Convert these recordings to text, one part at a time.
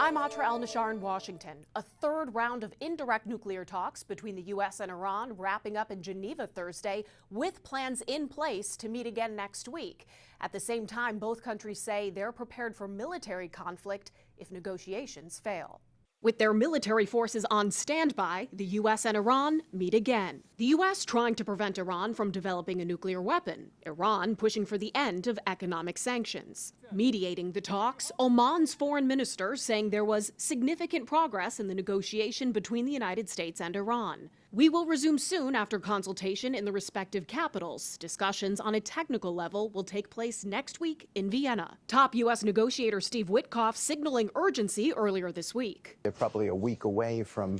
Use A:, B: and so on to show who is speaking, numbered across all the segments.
A: I'm Atra El-Nashar in Washington. A third round of indirect nuclear talks between the U.S. and Iran wrapping up in Geneva Thursday, with plans in place to meet again next week. At the same time, both countries say they're prepared for military conflict if negotiations fail. With their military forces on standby, the U.S. and Iran meet again. The U.S. trying to prevent Iran from developing a nuclear weapon. Iran pushing for the end of economic sanctions. Mediating the talks, Oman's foreign minister saying there was significant progress in the negotiation between the United States and Iran. We will resume soon after consultation in the respective capitals. Discussions on a technical level will take place next week in Vienna. Top U.S. negotiator Steve Witkoff signaling urgency earlier this week.
B: They're probably a week away from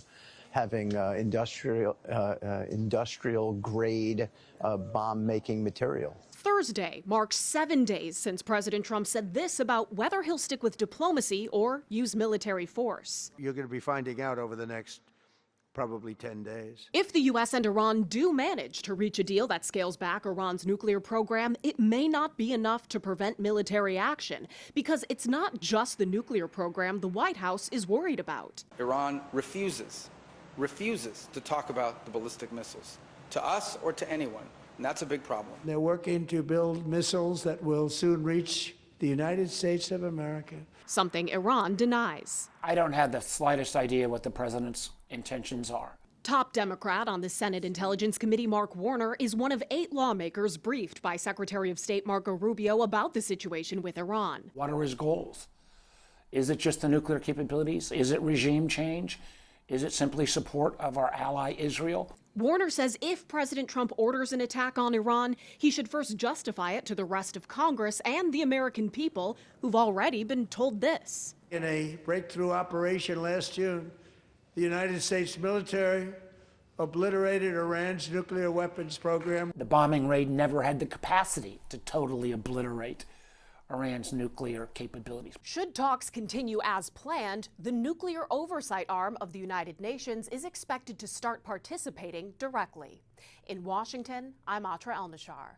B: having industrial grade bomb-making material.
A: Thursday marks 7 days since President Trump said this about whether he'll stick with diplomacy or use military force.
C: You're going to be finding out over the next probably 10 days.
A: If the U.S. and Iran do manage to reach a deal that scales back Iran's nuclear program, it may not be enough to prevent military action, because it's not just the nuclear program the White House is worried about.
D: Iran refuses to talk about the ballistic missiles, to us or to anyone, and that's a big problem.
E: They're working to build missiles that will soon reach the United States of America.
A: Something Iran denies.
F: I don't have the slightest idea what the president's intentions are.
A: Top Democrat on the Senate Intelligence Committee, Mark Warner, is one of 8 lawmakers briefed by Secretary of State Marco Rubio about the situation with Iran.
F: What are his goals? Is it just the nuclear capabilities? Is it regime change? Is it simply support of our ally Israel?
A: Warner says if President Trump orders an attack on Iran, he should first justify it to the rest of Congress and the American people who've already been told this.
E: In a breakthrough operation last June, the United States military obliterated Iran's nuclear weapons program.
F: The bombing raid never had the capacity to totally obliterate Iran's nuclear capabilities.
A: Should talks continue as planned, the nuclear oversight arm of the United Nations is expected to start participating directly. In Washington, I'm Atra El-Nashar.